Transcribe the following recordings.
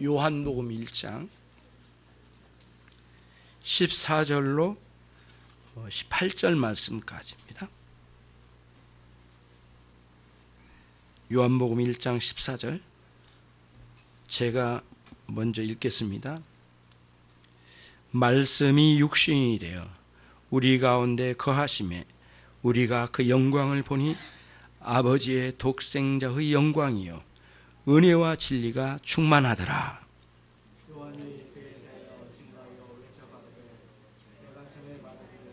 요한복음 1장 14절로 18절 말씀까지입니다. 요한복음 1장 14절 제가 먼저 읽겠습니다. 말씀이 육신이 되어 우리 가운데 거하심에 우리가 그 영광을 보니 아버지의 독생자의 영광이요 은혜와 진리가 충만하더라. 요한이 그에 대하여 증거하여 외쳐가로되 내가 전에 말하기를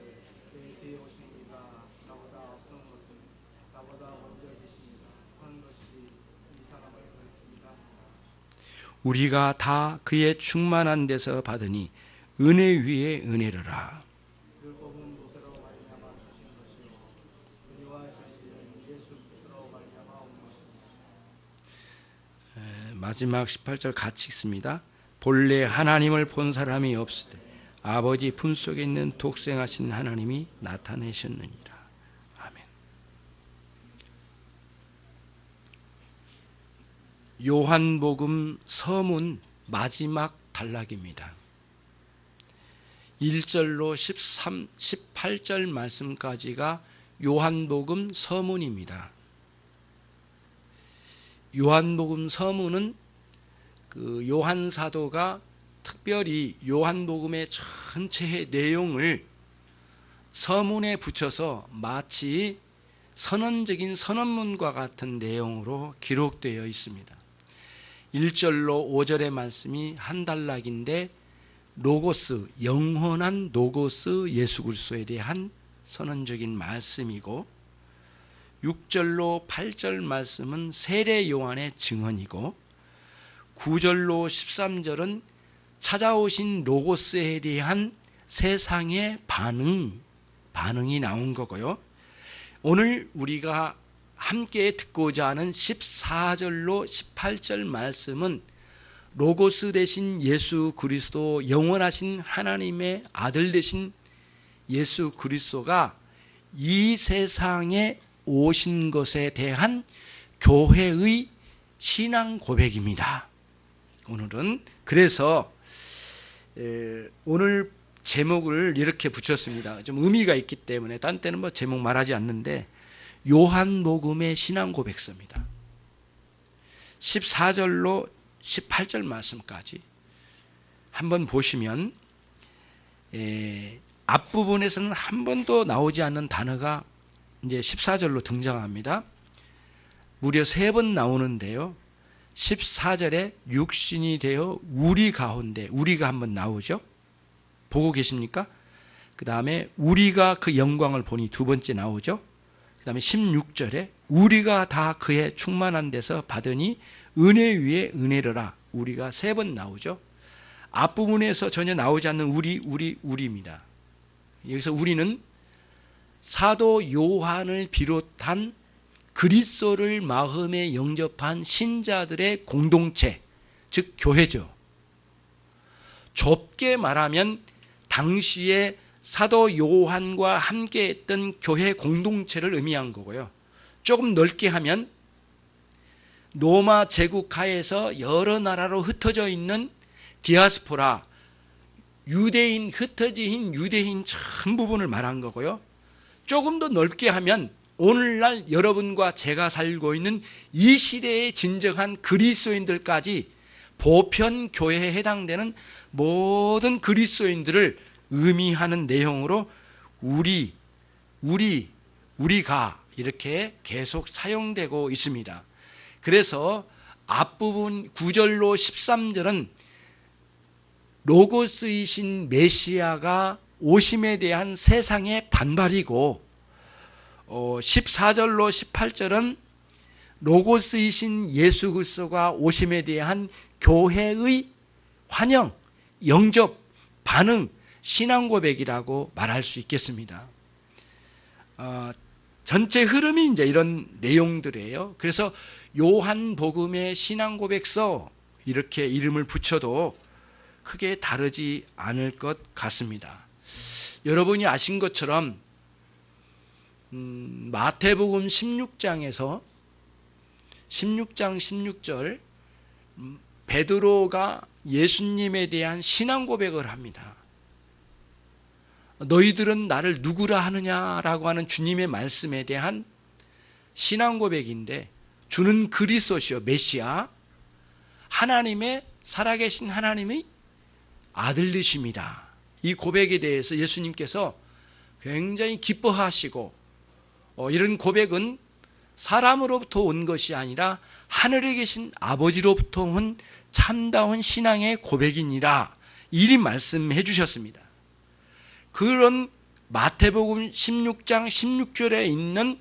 내 뒤에 오신 이가 나보다 앞선 것은 나보다 먼저 계시니라 한 것이 이 사람을 가리킵니다. 우리가 다 그의 충만한 데서 받으니 은혜 위에 은혜로라. 율법은 모세로 말미암아 주신 것이요 은혜와 진리는 예수 그리스도로 말미암아 온 것입니다. 마지막 18절 같이 읽습니다. 본래 하나님을 본 사람이 없으되 아버지 품속에 있는 독생하신 하나님이 나타내셨느니라. 아멘. 요한복음 서문 마지막 단락입니다. 1절로 18절 말씀까지가 요한복음 서문입니다. 요한복음 서문은 그 요한 사도가 특별히 요한복음의 전체의 내용을 서문에 붙여서 마치 선언적인 선언문과 같은 내용으로 기록되어 있습니다. 1절로 5절의 말씀이 한 단락인데 로고스, 영원한 로고스 예수 그리스도에 대한 선언적인 말씀이고 6절로 8절 말씀은 세례 요한의 증언이고 9절로 13절은 찾아오신 로고스에 대한 세상의 반응이 나온 거고요. 오늘 우리가 함께 듣고자 하는 14절로 18절 말씀은 로고스 되신 예수 그리스도, 영원하신 하나님의 아들 되신 예수 그리스도가 이 세상에 오신 것에 대한 교회의 신앙 고백입니다. 오늘은 그래서 오늘 제목을 이렇게 붙였습니다. 좀 의미가 있기 때문에 딴 때는 뭐 제목 말하지 않는데 요한복음의 신앙 고백서입니다. 14절로 18절 말씀까지 한번 보시면 앞부분에서는 한 번도 나오지 않는 단어가 이제 14절로 등장합니다. 무려 3번 나오는데요. 14절에 육신이 되어 우리 가운데, 우리가 한번 나오죠. 보고 계십니까? 그 다음에 우리가 그 영광을 보니 두 번째 나오죠. 그 다음에 16절에 우리가 다 그의 충만한 데서 받으니 은혜 위에 은혜로라. 우리가 3번 나오죠. 앞부분에서 전혀 나오지 않는 우리입니다. 여기서 우리는 사도 요한을 비롯한 그리스도를 마음에 영접한 신자들의 공동체, 즉 교회죠. 좁게 말하면 당시에 사도 요한과 함께했던 교회 공동체를 의미한 거고요. 조금 넓게 하면 로마 제국하에서 여러 나라로 흩어져 있는 디아스포라, 흩어진 유대인 전 부분을 말한 거고요. 조금 더 넓게 하면 오늘날 여러분과 제가 살고 있는 이 시대의 진정한 그리스도인들까지 보편 교회에 해당되는 모든 그리스도인들을 의미하는 내용으로 우리가 이렇게 계속 사용되고 있습니다. 그래서 앞부분 9절로 13절은 로고스이신 메시아가 오심에 대한 세상의 반발이고 14절로 18절은 로고스이신 예수 그리스도가 오심에 대한 교회의 환영, 영접, 반응, 신앙 고백이라고 말할 수 있겠습니다. 전체 흐름이 이제 이런 내용들이에요. 그래서 요한복음의 신앙 고백서 이렇게 이름을 붙여도 크게 다르지 않을 것 같습니다. 여러분이 아신 것처럼 마태복음 16장에서 16장 16절 베드로가 예수님에 대한 신앙 고백을 합니다. 너희들은 나를 누구라 하느냐라고 하는 주님의 말씀에 대한 신앙 고백인데, 주는 그리스도시요 메시아, 하나님의 살아계신 하나님의 아들이십니다. 이 고백에 대해서 예수님께서 굉장히 기뻐하시고, 이런 고백은 사람으로부터 온 것이 아니라 하늘에 계신 아버지로부터 온 참다운 신앙의 고백이니라, 이리 말씀해 주셨습니다. 그런 마태복음 16장 16절에 있는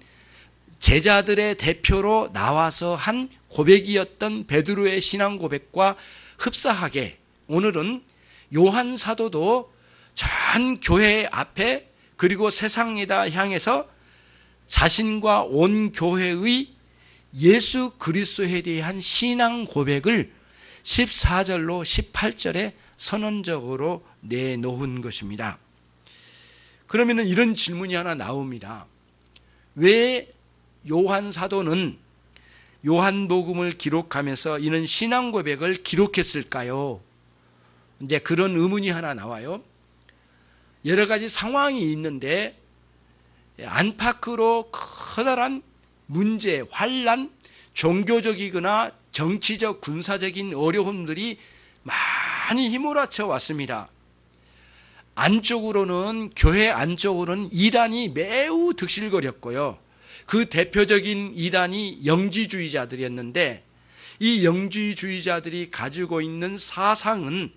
제자들의 대표로 나와서 한 고백이었던 베드로의 신앙 고백과 흡사하게 오늘은 요한 사도도 전 교회 앞에 그리고 세상에다 향해서 자신과 온 교회의 예수 그리스도에 대한 신앙 고백을 14절로 18절에 선언적으로 내놓은 것입니다. 그러면 이런 질문이 하나 나옵니다. 왜 요한 사도는 요한복음을 기록하면서 이런 신앙 고백을 기록했을까요? 이제 그런 의문이 하나 나와요. 여러 가지 상황이 있는데 안팎으로 커다란 문제, 환난, 종교적이거나 정치적, 군사적인 어려움들이 많이 휘몰아쳐 왔습니다. 안쪽으로는, 교회 안쪽으로는 이단이 매우 득실거렸고요. 그 대표적인 이단이 영지주의자들이었는데, 이 영지주의자들이 가지고 있는 사상은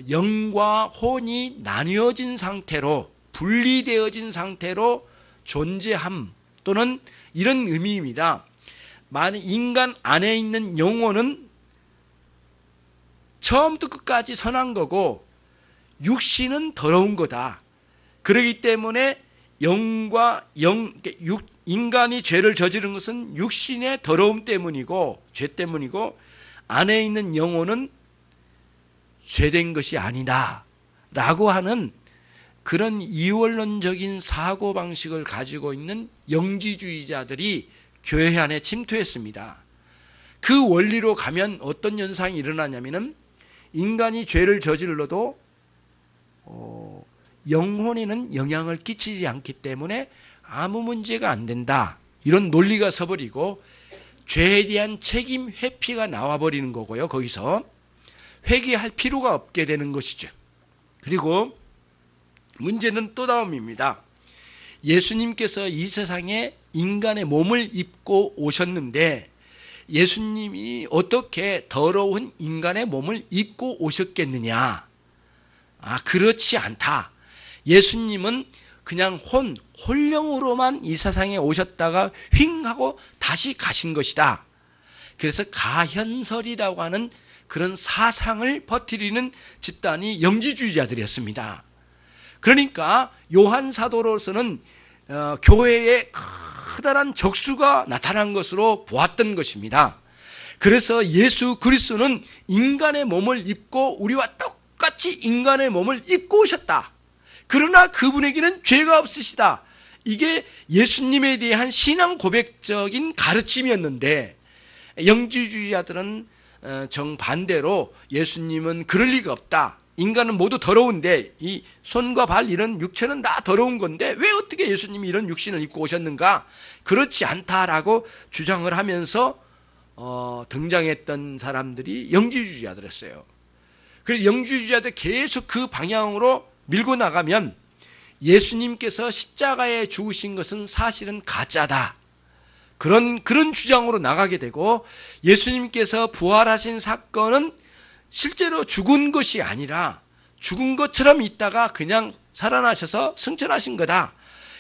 영과 혼이 나뉘어진 상태로, 분리되어진 상태로 존재함, 또는 이런 의미입니다. 만약 인간 안에 있는 영혼은 처음부터 끝까지 선한 거고 육신은 더러운 거다. 그렇기 때문에 인간이 죄를 저지른 것은 육신의 더러움 때문이고, 죄 때문이고, 안에 있는 영혼은 죄된 것이 아니다 라고 하는 그런 이원론적인 사고방식을 가지고 있는 영지주의자들이 교회 안에 침투했습니다. 그 원리로 가면 어떤 현상이 일어나냐면은, 인간이 죄를 저질러도 영혼에는 영향을 끼치지 않기 때문에 아무 문제가 안 된다, 이런 논리가 서버리고 죄에 대한 책임 회피가 나와버리는 거고요. 거기서 회개할 필요가 없게 되는 것이죠. 그리고 문제는 또 다음입니다. 예수님께서 이 세상에 인간의 몸을 입고 오셨는데 예수님이 어떻게 더러운 인간의 몸을 입고 오셨겠느냐? 그렇지 않다. 예수님은 그냥 혼령으로만 이 세상에 오셨다가 휙 하고 다시 가신 것이다. 그래서 가현설이라고 하는 그런 사상을 퍼뜨리는 집단이 영지주의자들이었습니다. 그러니까 요한 사도로서는 교회에 커다란 적수가 나타난 것으로 보았던 것입니다. 그래서 예수 그리스도는 인간의 몸을 입고 우리와 똑같이 인간의 몸을 입고 오셨다. 그러나 그분에게는 죄가 없으시다. 이게 예수님에 대한 신앙 고백적인 가르침이었는데, 영지주의자들은 정반대로 예수님은 그럴 리가 없다. 인간은 모두 더러운데 이 손과 발 이런 육체는 다 더러운 건데 왜 어떻게 예수님이 이런 육신을 입고 오셨는가? 그렇지 않다라고 주장을 하면서 등장했던 사람들이 영지주의자들이었어요. 그래서 영지주의자들 계속 그 방향으로 밀고 나가면 예수님께서 십자가에 죽으신 것은 사실은 가짜다. 그런 주장으로 나가게 되고, 예수님께서 부활하신 사건은 실제로 죽은 것이 아니라 죽은 것처럼 있다가 그냥 살아나셔서 승천하신 거다.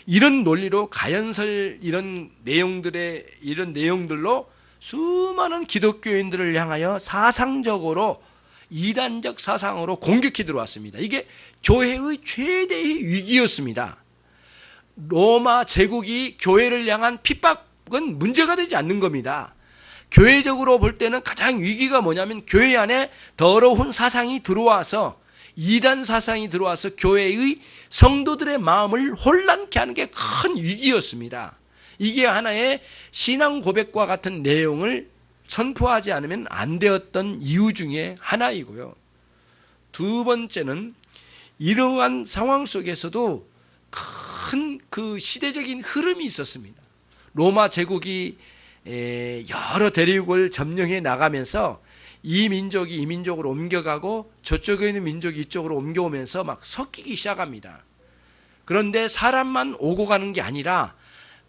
이런 논리로 가연설 이런 내용들로 수많은 기독교인들을 향하여 사상적으로 이단적 사상으로 공격해 들어왔습니다. 이게 교회의 최대의 위기였습니다. 로마 제국이 교회를 향한 핍박은 문제가 되지 않는 겁니다. 교회적으로 볼 때는 가장 위기가 뭐냐면 교회 안에 더러운 사상이 들어와서, 이단 사상이 들어와서 교회의 성도들의 마음을 혼란케 하는 게 큰 위기였습니다. 이게 하나의 신앙 고백과 같은 내용을 선포하지 않으면 안 되었던 이유 중에 하나이고요. 두 번째는 이러한 상황 속에서도 큰 그 시대적인 흐름이 있었습니다. 로마 제국이 여러 대륙을 점령해 나가면서 이 민족이 이 민족으로 옮겨가고 저쪽에 있는 민족이 이쪽으로 옮겨오면서 막 섞이기 시작합니다. 그런데 사람만 오고 가는 게 아니라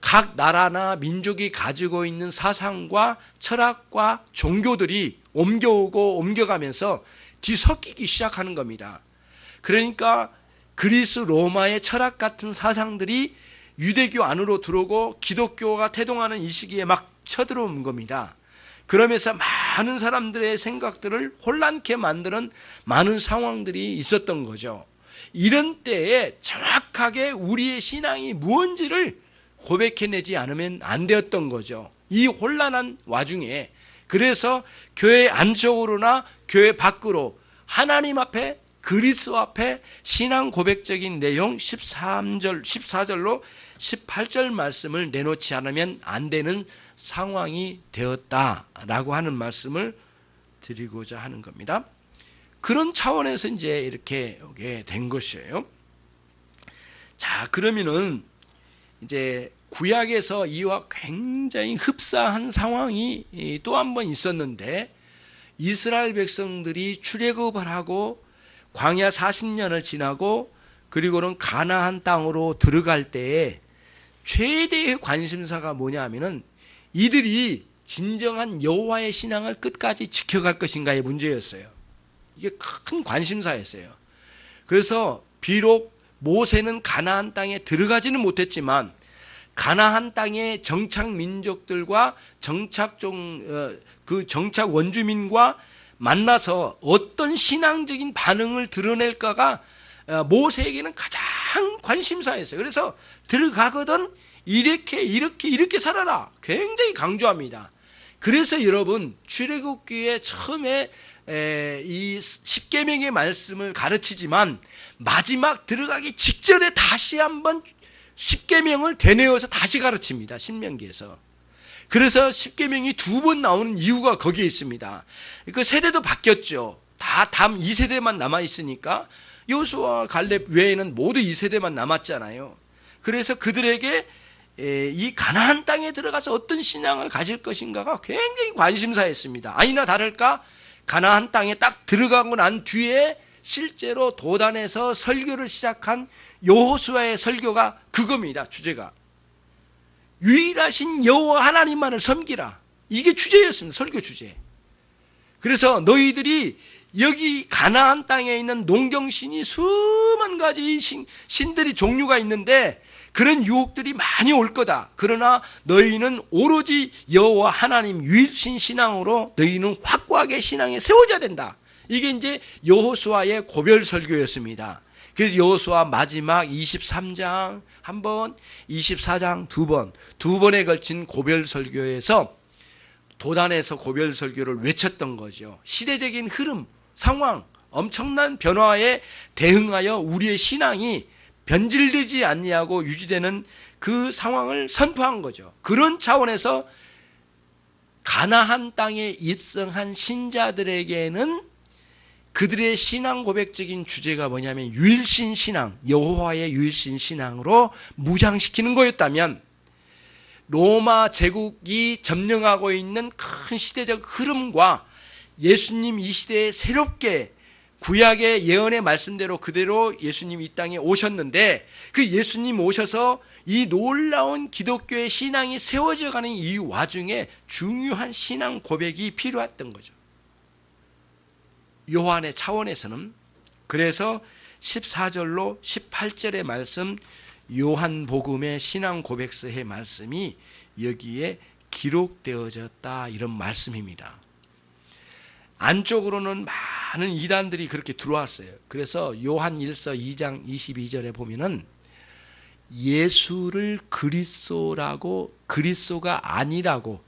각 나라나 민족이 가지고 있는 사상과 철학과 종교들이 옮겨오고 옮겨가면서 뒤섞이기 시작하는 겁니다. 그러니까 그리스 로마의 철학 같은 사상들이 유대교 안으로 들어오고 기독교가 태동하는 이 시기에 막 쳐들어온 겁니다. 그러면서 많은 사람들의 생각들을 혼란케 만드는 많은 상황들이 있었던 거죠. 이런 때에 정확하게 우리의 신앙이 무엇인지를 고백해내지 않으면 안 되었던 거죠. 이 혼란한 와중에. 그래서 교회 안쪽으로나 교회 밖으로 하나님 앞에 그리스도 앞에 신앙 고백적인 내용 14절로 18절 말씀을 내놓지 않으면 안 되는 상황이 되었다라고 하는 말씀을 드리고자 하는 겁니다. 그런 차원에서 이제 이렇게 오게 된 것이에요. 자, 그러면은 이제 구약에서 이와 굉장히 흡사한 상황이 또 한 번 있었는데, 이스라엘 백성들이 출애굽을 하고 광야 40년을 지나고 그리고는 가나안 땅으로 들어갈 때에 최대의 관심사가 뭐냐면은 이들이 진정한 여호와의 신앙을 끝까지 지켜갈 것인가의 문제였어요. 이게 큰 관심사였어요. 그래서 비록 모세는 가나안 땅에 들어가지는 못했지만 가나안 땅의 정착 민족들과 정착 원주민과 만나서 어떤 신앙적인 반응을 드러낼까가 모세에게는 가장 관심사였어요. 그래서 들어가거든 이렇게 살아라. 굉장히 강조합니다. 그래서 여러분 출애굽기에 처음에 이 십계명의 말씀을 가르치지만 마지막 들어가기 직전에 다시 한번 십계명을 되뇌어서 다시 가르칩니다. 신명기에서. 그래서 십계명이 두 번 나오는 이유가 거기에 있습니다. 그 세대도 바뀌었죠. 다 다음 2세대만 남아 있으니까 여호수아와 갈렙 외에는 모두 2세대만 남았잖아요. 그래서 그들에게 이 가나안 땅에 들어가서 어떤 신앙을 가질 것인가가 굉장히 관심사였습니다. 아니나 다를까 가나안 땅에 딱 들어가고 난 뒤에 실제로 도단에서 설교를 시작한 여호수아의 설교가 그겁니다. 주제가 유일하신 여호와 하나님만을 섬기라. 이게 주제였습니다. 설교 주제. 그래서 너희들이 여기 가나안 땅에 있는 농경신이 수만 가지 신들이 종류가 있는데 그런 유혹들이 많이 올 거다. 그러나 너희는 오로지 여호와 하나님 유일신 신앙으로 너희는 확고하게 신앙에 세워져야 된다. 이게 이제 여호수아의 고별 설교였습니다. 그래서 여호수아 마지막 23장 한 번, 24장 두 번에 걸친 고별 설교에서 도단에서 고별 설교를 외쳤던 거죠. 시대적인 흐름, 상황, 엄청난 변화에 대응하여 우리의 신앙이 변질되지 않냐고 유지되는 그 상황을 선포한 거죠. 그런 차원에서 가나안 땅에 입성한 신자들에게는 그들의 신앙 고백적인 주제가 뭐냐면 유일신 신앙, 여호와의 유일신 신앙으로 무장시키는 거였다면 로마 제국이 점령하고 있는 큰 시대적 흐름과 예수님 이 시대에 새롭게 구약의 예언의 말씀대로 그대로 예수님 이 땅에 오셨는데 그 예수님 오셔서 이 놀라운 기독교의 신앙이 세워져 가는 이 와중에 중요한 신앙 고백이 필요했던 거죠. 요한의 차원에서는 그래서 14절로 18절의 말씀 요한복음의 신앙 고백서의 말씀이 여기에 기록되어졌다 이런 말씀입니다. 안쪽으로는 많은 이단들이 그렇게 들어왔어요. 그래서 요한 1서 2장 22절에 보면은 예수를 그리스도라고 그리스도가 아니라고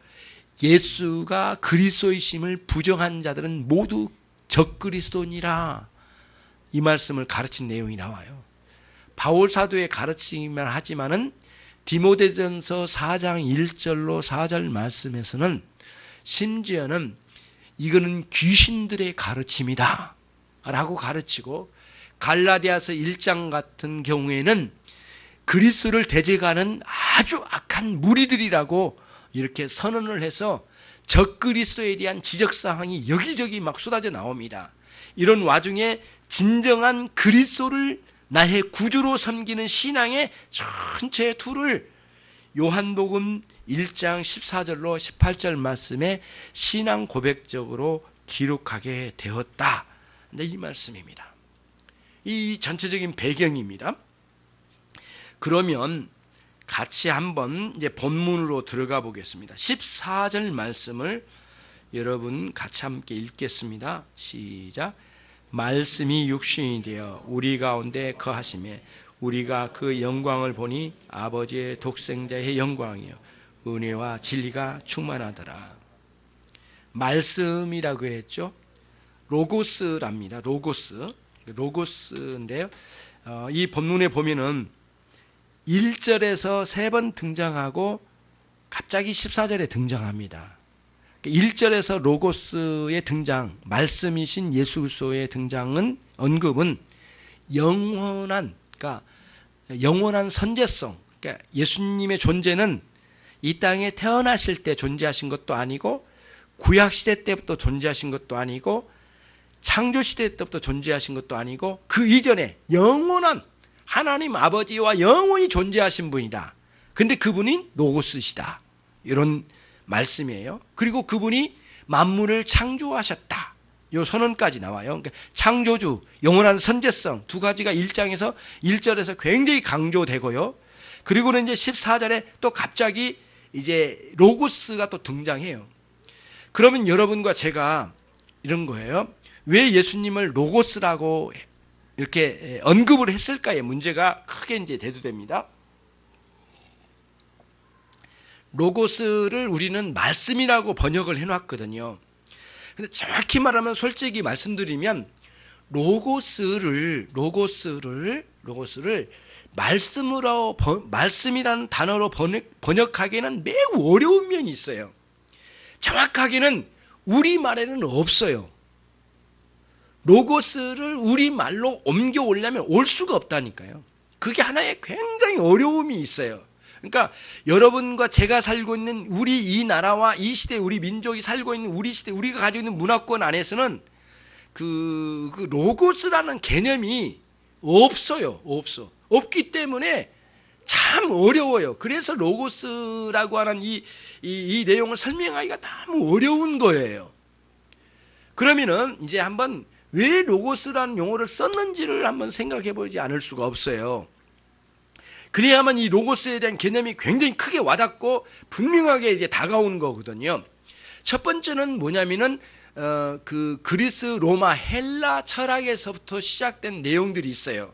예수가 그리스도이심을 부정한 자들은 모두 적그리스도니라 이 말씀을 가르친 내용이 나와요. 바울 사도의 가르치기만 하지만은 디모데전서 4장 1절로 4절 말씀에서는 심지어는 이거는 귀신들의 가르침이다 라고 가르치고, 갈라디아서 1장 같은 경우에는 그리스도를 대적하는 아주 악한 무리들이라고 이렇게 선언을 해서 적그리스도에 대한 지적사항이 여기저기 막 쏟아져 나옵니다. 이런 와중에 진정한 그리스도를 나의 구주로 섬기는 신앙의 전체 틀을 요한복음 1장 14절로 18절 말씀에 신앙 고백적으로 기록하게 되었다, 이 말씀입니다. 이 전체적인 배경입니다. 그러면 같이 한번 이제 본문으로 들어가 보겠습니다. 14절 말씀을 여러분 같이 함께 읽겠습니다. 시작. 말씀이 육신이 되어 우리 가운데 거하시매 우리가 그 영광을 보니 아버지의 독생자의 영광이요 은혜와 진리가 충만하더라. 말씀이라고 했죠. 로고스랍니다. 로고스인데요. 이 본문에 보면은 1절에서 3번 등장하고 갑자기 14절에 등장합니다. 1절에서 로고스의 등장, 말씀이신 예수 그리스도의 등장은, 언급은 영원한, 그러니까 영원한 선제성, 그러니까 예수님의 존재는 이 땅에 태어나실 때 존재하신 것도 아니고, 구약시대 때부터 존재하신 것도 아니고, 창조시대 때부터 존재하신 것도 아니고, 그 이전에 영원한 하나님 아버지와 영원히 존재하신 분이다. 근데 그분이 로고스시다, 이런 말씀이에요. 그리고 그분이 만물을 창조하셨다, 이 선언까지 나와요. 그러니까 창조주, 영원한 선제성, 두 가지가 1절에서 굉장히 강조되고요. 그리고는 이제 14절에 또 갑자기 이제 로고스가 또 등장해요. 그러면 여러분과 제가 이런 거예요. 왜 예수님을 로고스라고 이렇게 언급을 했을까의 문제가 크게 이제 대두됩니다. 로고스를 우리는 말씀이라고 번역을 해놨거든요. 근데 정확히 말하면, 솔직히 말씀드리면, 로고스를 말씀이라는 단어로 번역하기에는 매우 어려운 면이 있어요. 정확하게는 우리말에는 없어요. 로고스를 우리말로 옮겨오려면 올 수가 없다니까요. 그게 하나의 굉장히 어려움이 있어요. 그러니까 여러분과 제가 살고 있는 우리 이 나라와 이 시대, 우리 민족이 살고 있는 우리 시대, 우리가 가지고 있는 문화권 안에서는 그 로고스라는 개념이 없어요. 없기 때문에 참 어려워요. 그래서 로고스라고 하는 이 내용을 설명하기가 너무 어려운 거예요. 그러면은 이제 한번 왜 로고스라는 용어를 썼는지를 한번 생각해 보지 않을 수가 없어요. 그래야만 이 로고스에 대한 개념이 굉장히 크게 와닿고 분명하게 이제 다가오는 거거든요. 첫 번째는 뭐냐면은 그 그리스, 로마, 헬라 철학에서부터 시작된 내용들이 있어요.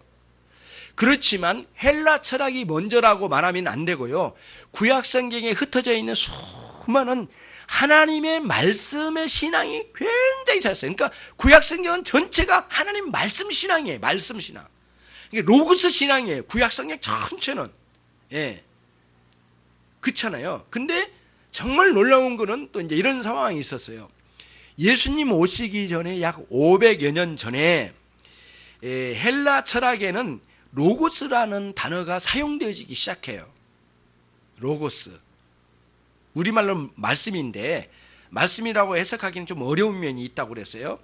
그렇지만 헬라 철학이 먼저라고 말하면 안 되고요. 구약 성경에 흩어져 있는 수많은 하나님의 말씀의 신앙이 굉장히 잘 써요. 그러니까 구약 성경은 전체가 하나님 말씀 신앙이에요. 말씀 신앙. 이게 로고스 신앙이에요. 구약 성경 전체는. 예. 그렇잖아요. 근데 정말 놀라운 거는 또 이제 이런 상황이 있었어요. 예수님 오시기 전에 약 500여 년 전에 헬라 철학에는 로고스라는 단어가 사용되어지기 시작해요. 로고스. 우리말로 말씀인데, 말씀이라고 해석하기는 좀 어려운 면이 있다고 그랬어요.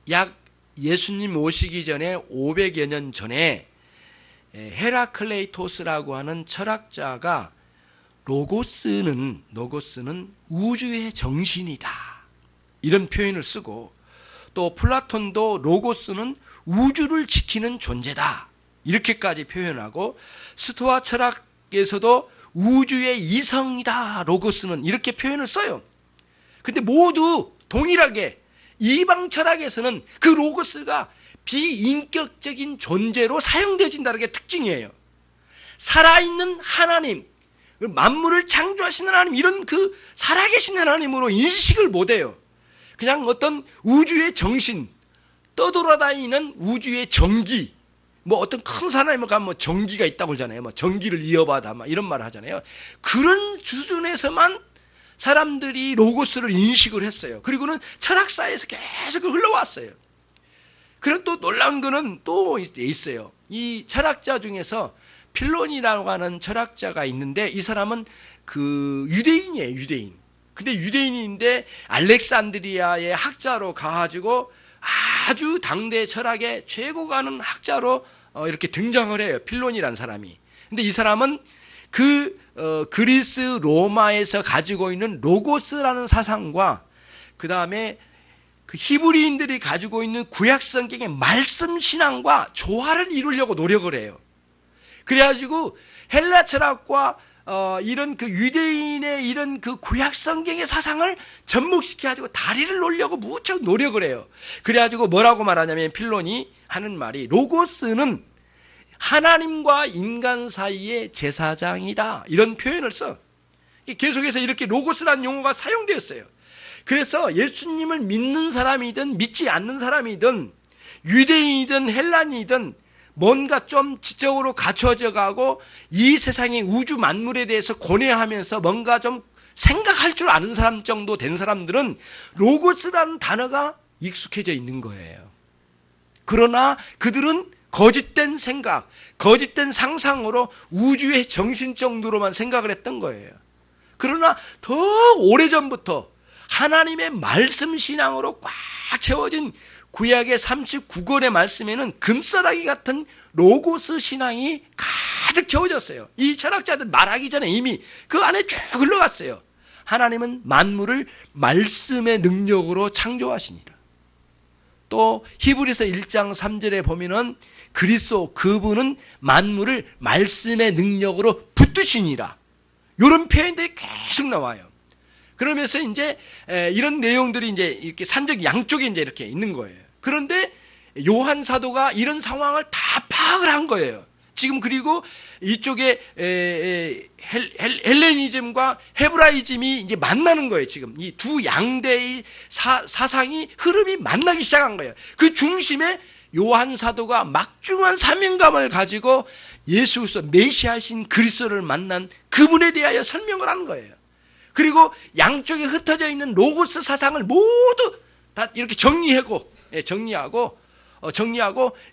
약 예수님 오시기 전에 500여 년 전에 헤라클레이토스라고 하는 철학자가 로고스는 우주의 정신이다, 이런 표현을 쓰고, 또 플라톤도 로고스는 우주를 지키는 존재다, 이렇게까지 표현하고, 스토아 철학에서도 우주의 이성이다, 로고스는, 이렇게 표현을 써요. 근데 모두 동일하게 이방 철학에서는 그 로고스가 비인격적인 존재로 사용되어진다는 게 특징이에요. 살아있는 하나님, 만물을 창조하시는 하나님, 이런 그 살아계신 하나님으로 인식을 못해요. 그냥 어떤 우주의 정신, 떠돌아다니는 우주의 전기, 뭐 어떤 큰 사람에 가면 뭐 전기가 있다고 그러잖아요. 뭐 전기를 이어받아, 막 이런 말을 하잖아요. 그런 수준에서만 사람들이 로고스를 인식을 했어요. 그리고는 철학사에서 계속 흘러왔어요. 그리고 또 놀라운 거는 또 있어요. 이 철학자 중에서 필론이라고 하는 철학자가 있는데 이 사람은 그 유대인이에요. 유대인. 근데 유대인인데 알렉산드리아의 학자로 가가지고 아주 당대 철학의 최고 가는 학자로 이렇게 등장을 해요. 필론이라는 사람이. 근데 이 사람은 그리스 로마에서 가지고 있는 로고스라는 사상과 그 다음에 그 히브리인들이 가지고 있는 구약 성경의 말씀 신앙과 조화를 이루려고 노력을 해요. 그래가지고 헬라 철학과 이런 그 유대인의 이런 그 구약 성경의 사상을 접목시켜가지고 다리를 놓으려고 무척 노력을 해요. 그래가지고 뭐라고 말하냐면 필론이 하는 말이 로고스는 하나님과 인간 사이의 제사장이다. 이런 표현을 써. 계속해서 이렇게 로고스라는 용어가 사용되었어요. 그래서 예수님을 믿는 사람이든 믿지 않는 사람이든 유대인이든 헬란이든 뭔가 좀 지적으로 갖춰져 가고 이 세상의 우주 만물에 대해서 고뇌하면서 뭔가 좀 생각할 줄 아는 사람 정도 된 사람들은 로고스라는 단어가 익숙해져 있는 거예요. 그러나 그들은 거짓된 생각, 거짓된 상상으로 우주의 정신 정도로만 생각을 했던 거예요. 그러나 더 오래전부터 하나님의 말씀 신앙으로 꽉 채워진 구약의 39권의 말씀에는 금싸라기 같은 로고스 신앙이 가득 채워졌어요. 이 철학자들 말하기 전에 이미 그 안에 쭉 흘러갔어요. 하나님은 만물을 말씀의 능력으로 창조하시니라. 또 히브리서 1장 3절에 보면은 그리스도 그분은 만물을 말씀의 능력으로 붙드시니라. 이런 표현들이 계속 나와요. 그러면서 이제 이런 내용들이 이제 이렇게 산적 양쪽에 이제 이렇게 있는 거예요. 그런데 요한 사도가 이런 상황을 다 파악을 한 거예요. 지금 그리고 이쪽에 헬레니즘과 헤브라이즘이 이제 만나는 거예요. 지금 이 두 양대의 사상이 흐름이 만나기 시작한 거예요. 그 중심에 요한 사도가 막중한 사명감을 가지고 예수 그리스도 메시아신 그리스도를 만난 그분에 대하여 설명을 하는 거예요. 그리고 양쪽에 흩어져 있는 로고스 사상을 모두 다 이렇게 정리하고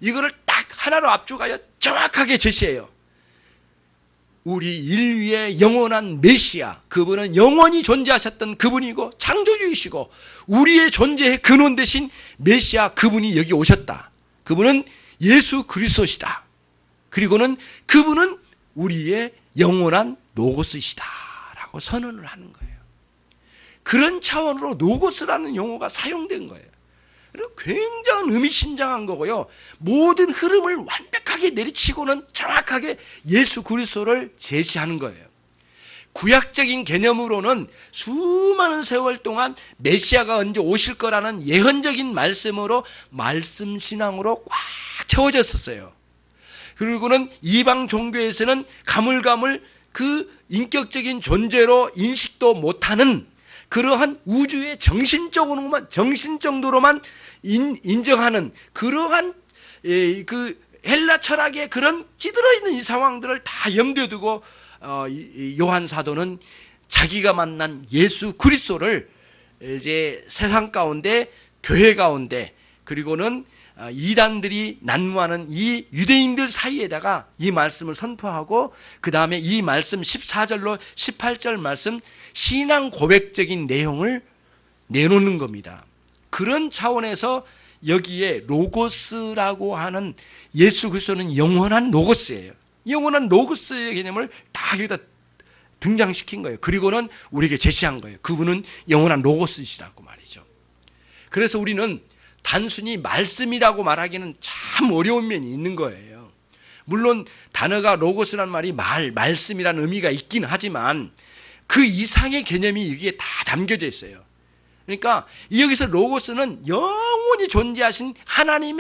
이거를 딱 하나로 압축하여 정확하게 제시해요. 우리 인류의 영원한 메시아, 그분은 영원히 존재하셨던 그분이고 창조주이시고 우리의 존재의 근원 되신 메시아 그분이 여기 오셨다. 그분은 예수 그리스도시다. 그리고는 그분은 우리의 영원한 로고스시다 라고 선언을 하는 거예요. 그런 차원으로 로고스라는 용어가 사용된 거예요. 굉장히 의미심장한 거고요. 모든 흐름을 완벽하게 내리치고는 정확하게 예수 그리스도를 제시하는 거예요. 구약적인 개념으로는 수많은 세월 동안 메시아가 언제 오실 거라는 예언적인 말씀으로 말씀 신앙으로 꽉 채워졌었어요. 그리고는 이방 종교에서는 가물가물 그 인격적인 존재로 인식도 못하는 그러한 우주의 정신 정도로만 인정하는 그러한 그 헬라 철학의 그런 찌들어 있는 이 상황들을 다 염두에 두고 요한 사도는 자기가 만난 예수 그리스도를 이제 세상 가운데 교회 가운데 그리고는 이단들이 난무하는 이 유대인들 사이에다가 이 말씀을 선포하고 그 다음에 이 말씀 14절로 18절 말씀 신앙 고백적인 내용을 내놓는 겁니다. 그런 차원에서 여기에 로고스라고 하는 예수 그리스도는 영원한 로고스예요. 영원한 로고스의 개념을 다 여기다 등장시킨 거예요. 그리고는 우리에게 제시한 거예요. 그분은 영원한 로고스시라고 말이죠. 그래서 우리는 단순히 말씀이라고 말하기는 참 어려운 면이 있는 거예요. 물론 단어가 로고스란 말이 말씀이라는 의미가 있긴 하지만 그 이상의 개념이 여기에 다 담겨져 있어요. 그러니까 여기서 로고스는 영원히 존재하신 하나님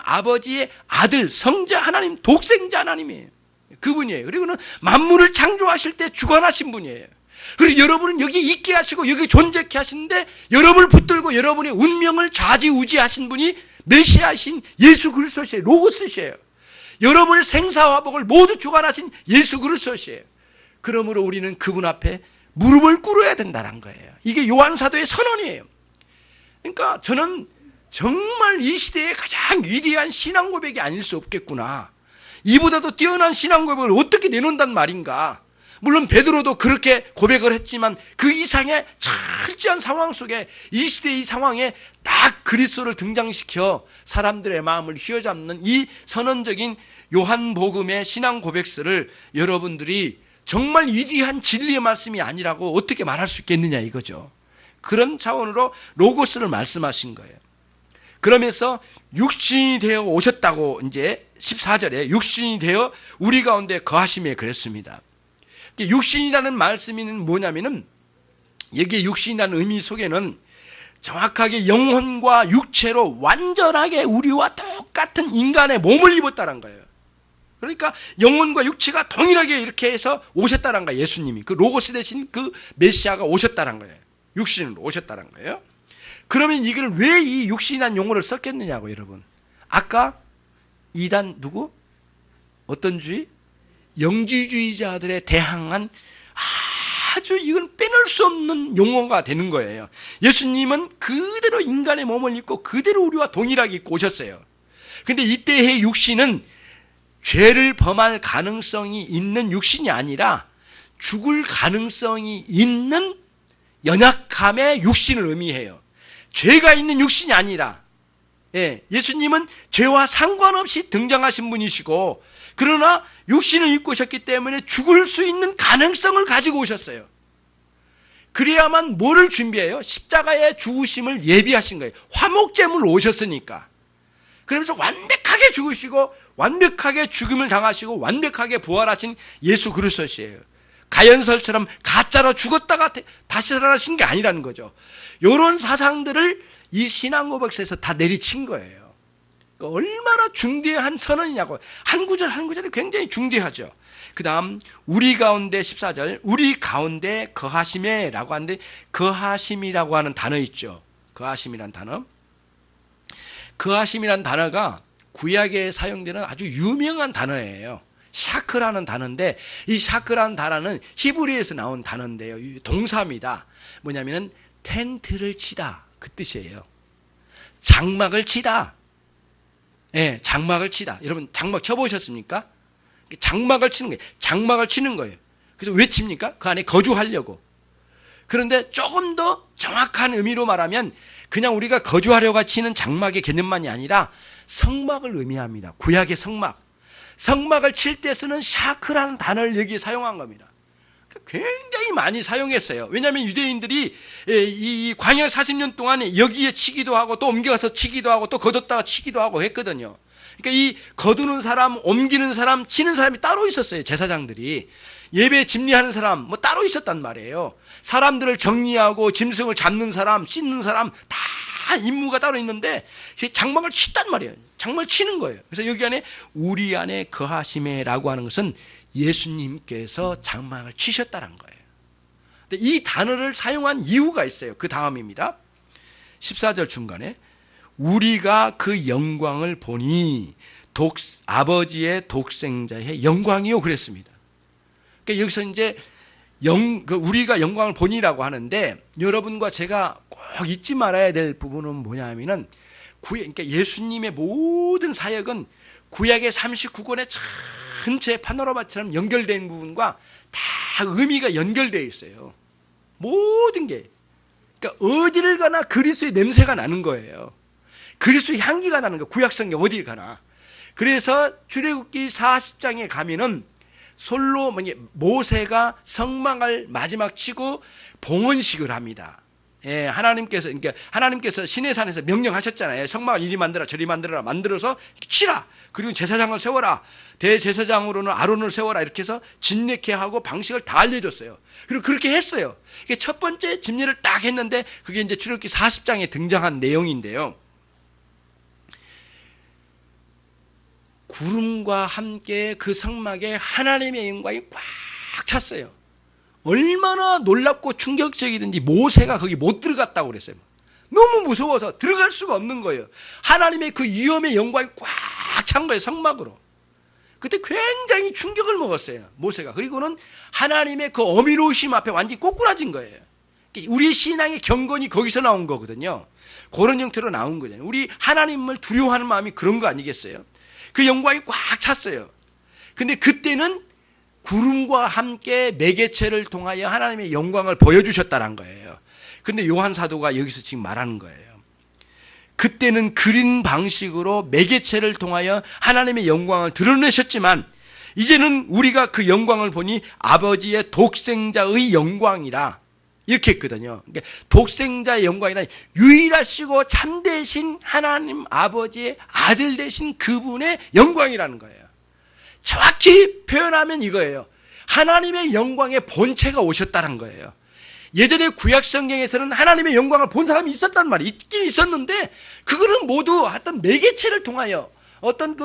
아버지의 아들, 성자 하나님, 독생자 하나님이에요. 그분이에요. 그리고는 만물을 창조하실 때 주관하신 분이에요. 그리고 여러분은 여기 있게 하시고 여기 존재케 하시는데 여러분을 붙들고 여러분의 운명을 좌지우지하신 분이 메시아신 예수 그리스도시에요. 로고스시에요. 여러분의 생사화복을 모두 주관하신 예수 그리스도시에요. 그러므로 우리는 그분 앞에 무릎을 꿇어야 된다는 거예요. 이게 요한 사도의 선언이에요. 그러니까 저는 정말 이 시대의 가장 위대한 신앙 고백이 아닐 수 없겠구나. 이보다도 뛰어난 신앙 고백을 어떻게 내놓는단 말인가. 물론 베드로도 그렇게 고백을 했지만 그 이상의 철저한 상황 속에 이 시대의 상황에 딱 그리스도를 등장시켜 사람들의 마음을 휘어잡는 이 선언적인 요한복음의 신앙 고백서를 여러분들이 정말 위대한 진리의 말씀이 아니라고 어떻게 말할 수 있겠느냐 이거죠. 그런 차원으로 로고스를 말씀하신 거예요. 그러면서 육신이 되어 오셨다고 이제 14절에 육신이 되어 우리 가운데 거하심에 그랬습니다. 육신이라는 말씀이 뭐냐면은 여기 육신이라는 의미 속에는 정확하게 영혼과 육체로 완전하게 우리와 똑같은 인간의 몸을 입었다는 거예요. 그러니까 영혼과 육체가 동일하게 이렇게 해서 오셨다는 거예요. 예수님이 그 로고스 대신 그 메시아가 오셨다는 거예요. 육신으로 오셨다는 거예요. 그러면 이걸 왜 이 육신이라는 용어를 썼겠느냐고 여러분. 아까 이단 누구? 어떤 주의? 영지주의자들에 대항한 아주 이건 빼놓을 수 없는 용어가 되는 거예요. 예수님은 그대로 인간의 몸을 입고 그대로 우리와 동일하게 입고 오셨어요. 근데 이때의 육신은 죄를 범할 가능성이 있는 육신이 아니라 죽을 가능성이 있는 연약함의 육신을 의미해요. 죄가 있는 육신이 아니라 예수님은 죄와 상관없이 등장하신 분이시고 그러나 육신을 입고 오셨기 때문에 죽을 수 있는 가능성을 가지고 오셨어요. 그래야만 뭐를 준비해요? 십자가의 죽으심을 예비하신 거예요. 화목제물로 오셨으니까. 그러면서 완벽하게 죽으시고 완벽하게 죽음을 당하시고 완벽하게 부활하신 예수 그리스도시에요. 가연설처럼 가짜로 죽었다가 다시 살아나신 게 아니라는 거죠. 이런 사상들을 이 신앙고백서에서 다 내리친 거예요. 얼마나 중대한 선언이냐고. 한 구절 한 구절이 굉장히 중대하죠. 그 다음 우리 가운데 14절 우리 가운데 거하심에 라고 하는데 거하심이라고 하는 단어 있죠. 거하심이란 단어. 거하심이란 단어가 구약에 사용되는 아주 유명한 단어예요. 샤크라는 단어인데 이 샤크라는 단어는 히브리에서 나온 단어인데요. 동사입니다. 뭐냐면은 텐트를 치다 그 뜻이에요. 장막을 치다. 장막을 치다. 여러분 장막 쳐보셨습니까? 장막을 치는 거예요. 장막을 치는 거예요. 그래서 왜 칩니까? 그 안에 거주하려고. 그런데 조금 더 정확한 의미로 말하면 그냥 우리가 거주하려고 치는 장막의 개념만이 아니라 성막을 의미합니다. 구약의 성막. 성막을 칠 때 쓰는 샤크라는 단어를 여기에 사용한 겁니다. 굉장히 많이 사용했어요. 왜냐하면 유대인들이 이 광야 40년 동안 여기에 치기도 하고 또 옮겨가서 치기도 하고 또 거뒀다가 치기도 하고 했거든요. 그러니까 이 거두는 사람, 옮기는 사람, 치는 사람이 따로 있었어요. 제사장들이. 예배 집리하는 사람 뭐 따로 있었단 말이에요. 사람들을 정리하고 짐승을 잡는 사람, 씻는 사람 다 임무가 따로 있는데 장막을 쳤단 말이에요. 장막을 치는 거예요. 그래서 여기 안에 우리 안에 거하심에라고 하는 것은 예수님께서 장막을 치셨다는 거예요. 근데 이 단어를 사용한 이유가 있어요. 그 다음입니다. 14절 중간에 우리가 그 영광을 보니 아버지의 독생자의 영광이요 그랬습니다. 그러니까 여기서 이제 우리가 영광을 보니라고 하는데 여러분과 제가 꼭 잊지 말아야 될 부분은 뭐냐면은 그러니까 예수님의 모든 사역은 구약의 39권의 전체 파노라마처럼 연결된 부분과 다 의미가 연결되어 있어요. 모든 게. 그러니까 어디를 가나 그리스도의 냄새가 나는 거예요. 그리스도의 향기가 나는 거예요. 구약성경 어디를 가나. 그래서 출애굽기 40장에 가면은 솔로 모세가 성막을 마지막 치고 봉헌식을 합니다. 하나님께서 시내산에서 명령하셨잖아요. 성막을 이리 만들어 저리 만들어라. 만들어서 치라. 그리고 제사장을 세워라. 대제사장으로는 아론을 세워라. 이렇게 해서 진례케 하고 방식을 다 알려줬어요. 그리고 그렇게 했어요. 이게 첫 번째 집례를 딱 했는데 그게 이제 출애굽기 40장에 등장한 내용인데요. 구름과 함께 그 성막에 하나님의 영광이 꽉 찼어요. 얼마나 놀랍고 충격적이든지 모세가 거기 못 들어갔다고 그랬어요. 너무 무서워서 들어갈 수가 없는 거예요. 하나님의 그 위엄의 영광이 꽉 찬 거예요. 성막으로. 그때 굉장히 충격을 먹었어요, 모세가. 그리고는 하나님의 그 어미로우심 앞에 완전히 꼬꾸라진 거예요. 우리의 신앙의 경건이 거기서 나온 거거든요. 그런 형태로 나온 거잖아요. 우리 하나님을 두려워하는 마음이 그런 거 아니겠어요? 그 영광이 꽉 찼어요. 근데 그때는 구름과 함께 매개체를 통하여 하나님의 영광을 보여주셨다는 거예요. 근데 요한 사도가 여기서 지금 말하는 거예요. 그때는 그린 방식으로 매개체를 통하여 하나님의 영광을 드러내셨지만 이제는 우리가 그 영광을 보니 아버지의 독생자의 영광이라 이렇게 했거든요. 그러니까 독생자의 영광이라 유일하시고 참되신 하나님 아버지의 아들 되신 그분의 영광이라는 거예요. 정확히 표현하면 이거예요. 하나님의 영광의 본체가 오셨다는 거예요. 예전에 구약 성경에서는 하나님의 영광을 본 사람이 있었단 말이에요. 있긴 있었는데 그거는 모두 어떤 매개체를 통하여 어떤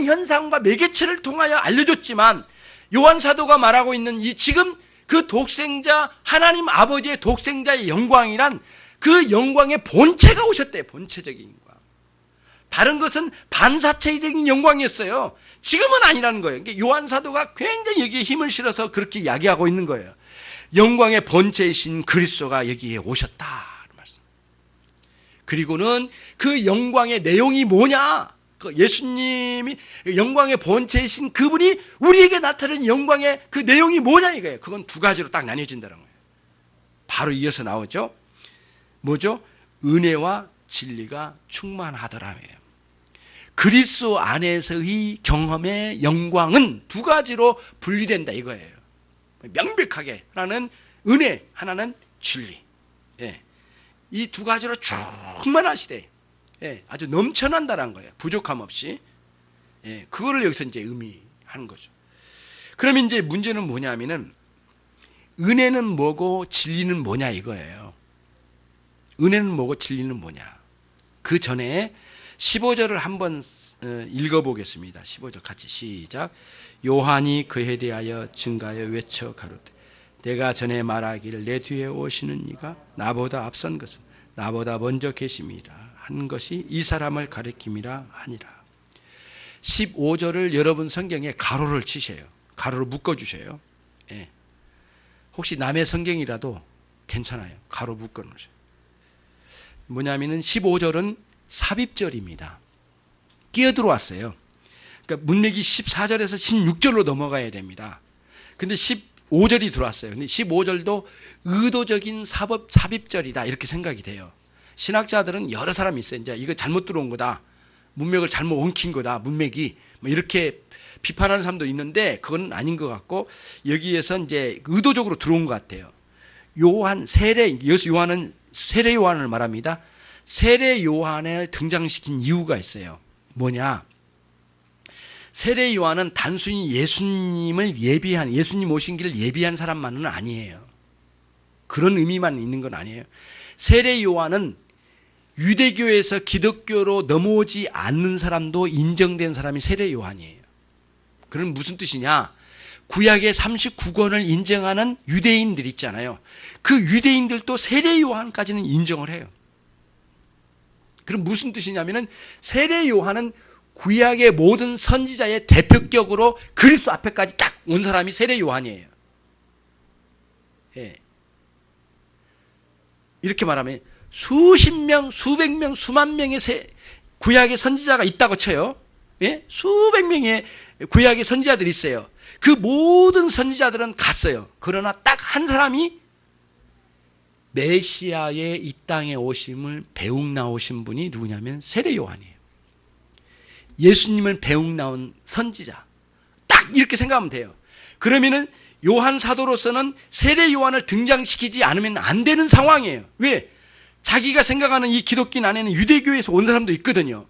현상과 매개체를 통하여 알려줬지만 요한 사도가 말하고 있는 이 지금 그 독생자 하나님 아버지의 독생자의 영광이란 그 영광의 본체가 오셨대요. 본체적인 영광. 다른 것은 반사체적인 영광이었어요. 지금은 아니라는 거예요. 그러니까 요한 사도가 굉장히 여기에 힘을 실어서 그렇게 이야기하고 있는 거예요. 영광의 본체이신 그리스도가 여기에 오셨다 말씀. 그리고는 그 영광의 내용이 뭐냐? 그 예수님이 영광의 본체이신 그분이 우리에게 나타낸 영광의 그 내용이 뭐냐 이거예요. 그건 두 가지로 딱 나뉘어진다는 거예요. 바로 이어서 나오죠. 뭐죠? 은혜와 진리가 충만하더라고요. 그리스도 안에서의 경험의 영광은 두 가지로 분리된다 이거예요. 명백하게 하나는 은혜, 하나는 진리. 예. 이 두 가지로 충만하시되 아주 넘쳐난다는 거예요. 부족함 없이. 예. 그거를 여기서 이제 의미하는 거죠. 그러면 이제 문제는 뭐냐면은 은혜는 뭐고 진리는 뭐냐 이거예요. 은혜는 뭐고 진리는 뭐냐. 그 전에 15절을 한번 읽어보겠습니다. 15절 같이 시작. 요한이 그에 대하여 증가하여 외쳐 가로되 내가 전에 말하기를 내 뒤에 오시는 이가 나보다 앞선 것은 나보다 먼저 계심이라 한 것이 이 사람을 가리킴이라 하니라. 15절을 여러분 성경에 가로를 치세요. 가로로 묶어주세요. 예. 혹시 남의 성경이라도 괜찮아요. 가로 묶어놓으세요. 뭐냐면은 15절은 삽입절입니다. 끼어들어왔어요. 그러니까 문맥이 14절에서 16절로 넘어가야 됩니다. 근데 15절이 들어왔어요. 근데 15절도 의도적인 삽입절이다 이렇게 생각이 돼요. 신학자들은 여러 사람이 있어요. 이제 이거 잘못 들어온 거다. 문맥을 잘못 엉킨 거다. 문맥이 뭐 이렇게 비판하는 사람도 있는데 그건 아닌 것 같고 여기에서 이제 의도적으로 들어온 것 같아요. 요한 요한은 세례 요한을 말합니다. 세례 요한을 등장시킨 이유가 있어요. 뭐냐? 세례 요한은 단순히 예수님 오신 길을 예비한 사람만은 아니에요. 그런 의미만 있는 건 아니에요. 세례 요한은 유대교에서 기독교로 넘어오지 않는 사람도 인정된 사람이 세례 요한이에요. 그럼 무슨 뜻이냐? 구약의 39권을 인정하는 유대인들 있잖아요. 그 유대인들도 세례 요한까지는 인정을 해요. 그럼 무슨 뜻이냐면은 세례 요한은 구약의 모든 선지자의 대표격으로 그리스도 앞에까지 딱 온 사람이 세례 요한이에요. 예. 이렇게 말하면 수십 명, 수백 명, 수만 명의 구약의 선지자가 있다고 쳐요. 예? 수백 명의 구약의 선지자들이 있어요. 그 모든 선지자들은 갔어요. 그러나 딱 한 사람이 메시아의 이 땅에 오심을 배웅 나오신 분이 누구냐면 세례 요한이에요. 예수님을 배웅 나온 선지자. 딱 이렇게 생각하면 돼요. 그러면은 요한 사도로서는 세례 요한을 등장시키지 않으면 안 되는 상황이에요. 왜? 자기가 생각하는 이 기독교 안에는 유대교에서 온 사람도 있거든요.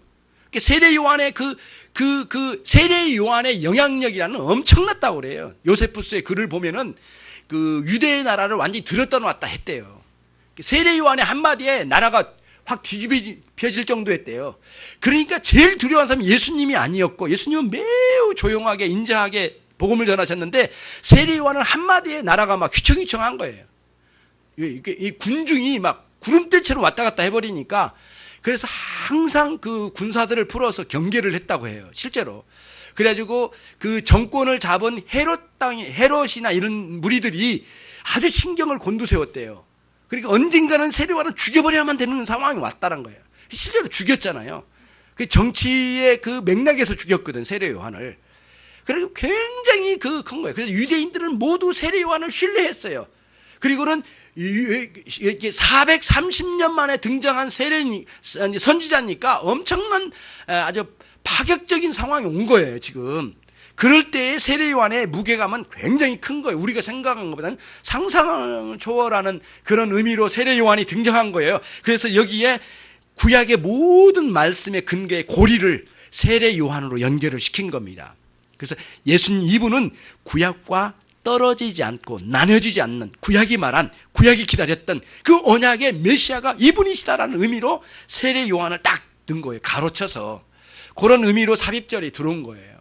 세례 요한의 세례 요한의 영향력이라는 엄청났다고 그래요. 요세푸스의 글을 보면은 그 유대의 나라를 완전히 들었다 놨다 했대요. 세례 요한의 한마디에 나라가 확 뒤집혀질 정도였대요. 그러니까 제일 두려워한 사람이 예수님이 아니었고, 예수님은 매우 조용하게 인자하게 복음을 전하셨는데 세례 요한은 한마디에 나라가 막 휘청휘청한 거예요. 이 군중이 막 구름대처럼 왔다 갔다 해버리니까, 그래서 항상 그 군사들을 풀어서 경계를 했다고 해요. 실제로. 그래가지고 그 정권을 잡은 헤롯이나 이런 무리들이 아주 신경을 곤두세웠대요. 그러니까 언젠가는 세례요한을 죽여버려야만 되는 상황이 왔다는 거예요. 실제로 죽였잖아요. 그 정치의 그 맥락에서 죽였거든, 세례요한을. 그리고 굉장히 큰 거예요. 그래서 유대인들은 모두 세례요한을 신뢰했어요. 그리고는 430년 만에 등장한 선지자니까 엄청난 아주 파격적인 상황이 온 거예요, 지금. 그럴 때의 세례요한의 무게감은 굉장히 큰 거예요. 우리가 생각한 것보다는 상상을 초월하는 그런 의미로 세례요한이 등장한 거예요. 그래서 여기에 구약의 모든 말씀의 근거의 고리를 세례요한으로 연결을 시킨 겁니다. 그래서 예수님 이분은 구약과 떨어지지 않고 나눠지지 않는, 구약이 기다렸던 그 언약의 메시아가 이분이시다라는 의미로 세례요한을 딱 넣은 거예요. 가로쳐서. 그런 의미로 삽입절이 들어온 거예요.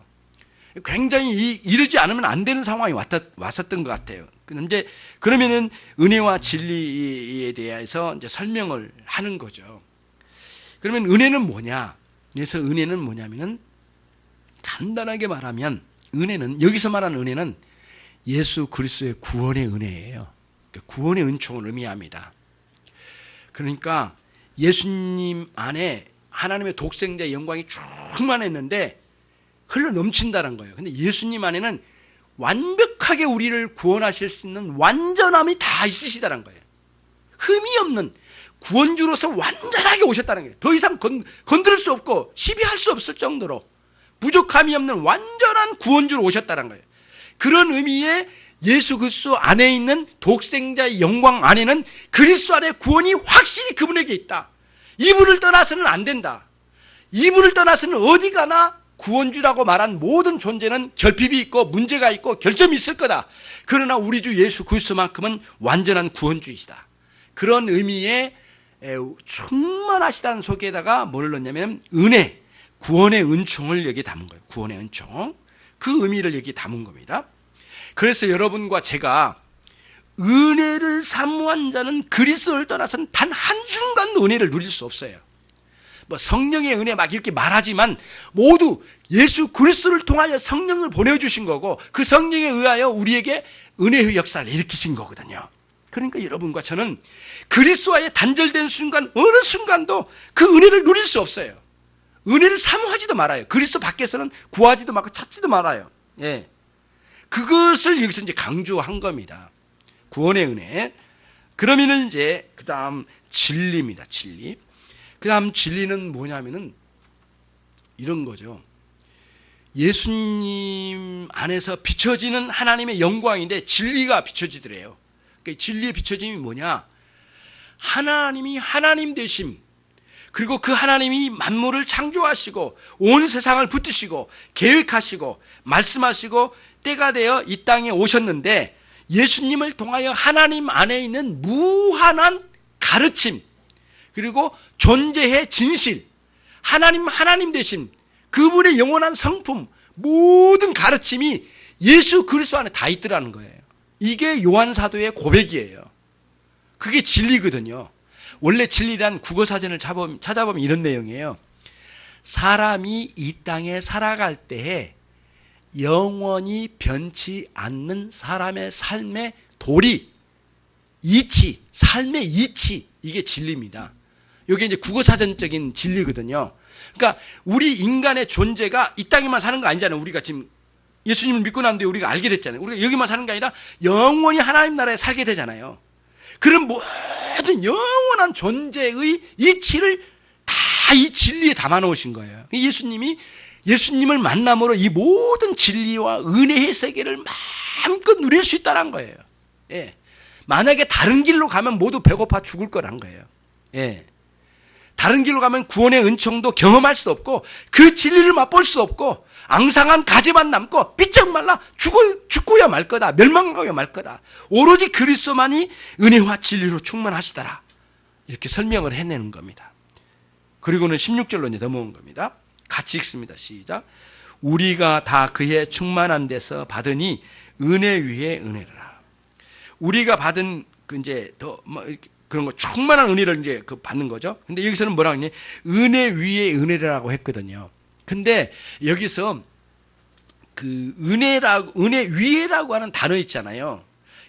굉장히 이러지 않으면 안 되는 상황이 왔었던 것 같아요. 그런데 그러면은 은혜와 진리에 대해서 이제 설명을 하는 거죠. 그러면 은혜는 뭐냐? 그래서 은혜는 뭐냐면은 간단하게 말하면 은혜는, 여기서 말하는 은혜는 예수 그리스도의 구원의 은혜예요. 구원의 은총을 의미합니다. 그러니까 예수님 안에 하나님의 독생자의 영광이 충만했는데 흘러 넘친다는 거예요. 근데 예수님 안에는 완벽하게 우리를 구원하실 수 있는 완전함이 다 있으시다는 거예요. 흠이 없는 구원주로서 완전하게 오셨다는 거예요. 더 이상 건드릴 수 없고 시비할 수 없을 정도로 부족함이 없는 완전한 구원주로 오셨다는 거예요. 그런 의미의 예수 그리스도 안에 있는 독생자의 영광 안에는 그리스도 안에 구원이 확실히 그분에게 있다. 이분을 떠나서는 안 된다. 이분을 떠나서는 어디 가나 구원주라고 말한 모든 존재는 결핍이 있고 문제가 있고 결점이 있을 거다. 그러나 우리 주 예수 그리스도만큼은 완전한 구원주이시다. 그런 의미의 충만하시다는 속에다가 뭘 넣냐면 은혜, 구원의 은총을 여기 담은 거예요. 구원의 은총. 그 의미를 여기 담은 겁니다. 그래서 여러분과 제가 은혜를 사모한 자는 그리스도를 떠나서는 단 한순간도 은혜를 누릴 수 없어요. 뭐 성령의 은혜 막 이렇게 말하지만 모두 예수 그리스도를 통하여 성령을 보내주신 거고 그 성령에 의하여 우리에게 은혜의 역사를 일으키신 거거든요. 그러니까 여러분과 저는 그리스도와의 단절된 순간, 어느 순간도 그 은혜를 누릴 수 없어요. 은혜를 사모하지도 말아요. 그리스도 밖에서는 구하지도 말고 찾지도 말아요. 예. 그것을 여기서 이제 강조한 겁니다. 구원의 은혜. 그러면은 이제 그 다음 진리입니다. 진리. 그 다음 진리는 뭐냐면은 이런 거죠. 예수님 안에서 비춰지는 하나님의 영광인데 진리가 비춰지더래요. 그러니까 진리의 비춰짐이 뭐냐? 하나님이 하나님 되심, 그리고 그 하나님이 만물을 창조하시고 온 세상을 붙드시고 계획하시고 말씀하시고 때가 되어 이 땅에 오셨는데 예수님을 통하여 하나님 안에 있는 무한한 가르침, 그리고 존재의 진실, 하나님 되심, 그분의 영원한 성품, 모든 가르침이 예수 그리스도 안에 다 있더라는 거예요. 이게 요한 사도의 고백이에요. 그게 진리거든요. 원래 진리란 국어사전을 찾아보면 이런 내용이에요. 사람이 이 땅에 살아갈 때에 영원히 변치 않는 사람의 삶의 도리, 이치, 삶의 이치, 이게 진리입니다. 이게 이제 국어사전적인 진리거든요. 그러니까 우리 인간의 존재가 이 땅에만 사는 거 아니잖아요. 우리가 지금 예수님을 믿고 난 뒤에 우리가 알게 됐잖아요. 우리가 여기만 사는 게 아니라 영원히 하나님 나라에 살게 되잖아요. 그런 모든 영원한 존재의 이치를 다 이 진리에 담아 놓으신 거예요. 예수님을 만남으로 이 모든 진리와 은혜의 세계를 마음껏 누릴 수 있다는 거예요. 예. 만약에 다른 길로 가면 모두 배고파 죽을 거란 거예요. 예. 다른 길로 가면 구원의 은총도 경험할 수 없고 그 진리를 맛볼 수 없고 앙상한 가지만 남고 삐쩍 말라 죽고야 말 거다. 멸망하고야 말 거다. 오로지 그리스도만이 은혜와 진리로 충만하시더라. 이렇게 설명을 해내는 겁니다. 그리고는 16절로 이제 넘어온 겁니다. 같이 읽습니다. 시작. 우리가 다 그의 충만한 데서 받으니 은혜 위에 은혜라. 우리가 받은 그 이제 더 뭐 그런 거 충만한 은혜를 이제 그 받는 거죠. 근데 여기서는 뭐라고 했니? 은혜 위에 은혜라고 했거든요. 근데 여기서 그 은혜 위에라고 하는 단어 있잖아요.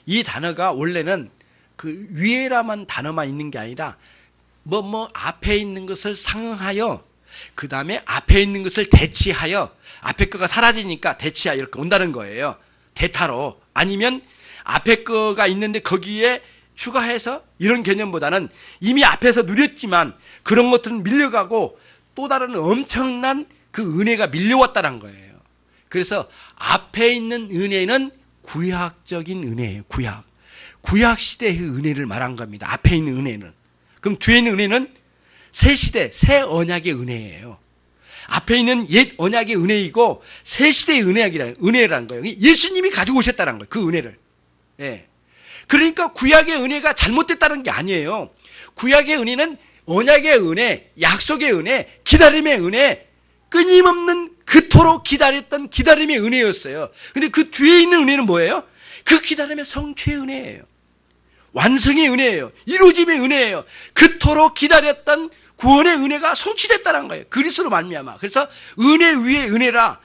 이 단어가 원래는 그 위에라만 단어만 있는 게 아니라 앞에 있는 것을 상응하여 그 다음에 앞에 있는 것을 대치하여 앞에 거가 사라지니까 대치하여 이렇게 온다는 거예요. 대타로. 아니면 앞에 거가 있는데 거기에 추가해서 이런 개념보다는 이미 앞에서 누렸지만 그런 것들은 밀려가고 또 다른 엄청난 그 은혜가 밀려왔다는 거예요. 그래서 앞에 있는 은혜는 구약적인 은혜예요. 구약 시대의 은혜를 말한 겁니다. 앞에 있는 은혜는. 그럼 뒤에 있는 은혜는 새 시대, 새 언약의 은혜예요. 앞에 있는 옛 언약의 은혜이고 새 시대의 은혜라는 거예요. 예수님이 가지고 오셨다는 거예요. 그 은혜를. 예. 그러니까 구약의 은혜가 잘못됐다는 게 아니에요. 구약의 은혜는 언약의 은혜, 약속의 은혜, 기다림의 은혜, 끊임없는 그토록 기다렸던 기다림의 은혜였어요. 근데 그 뒤에 있는 은혜는 뭐예요? 그 기다림의 성취의 은혜예요. 완성의 은혜예요. 이루어짐의 은혜예요. 그토록 기다렸던 구원의 은혜가 성취됐다는 거예요. 그리스도로 말미암아. 그래서 은혜 위에 은혜라.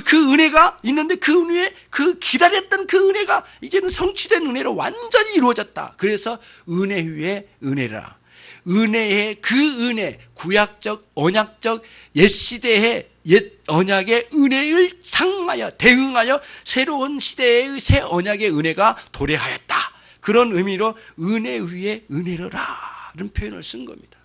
그 은혜가 있는데 그 은혜, 그 기다렸던 그 은혜가 이제는 성취된 은혜로 완전히 이루어졌다. 그래서 은혜 위에 은혜라. 은혜의 그 은혜, 구약적, 언약적, 옛 시대의 옛 언약의 은혜를 상하여 대응하여 새로운 시대의 새 언약의 은혜가 도래하였다. 그런 의미로 은혜 위에 은혜로라는 표현을 쓴 겁니다.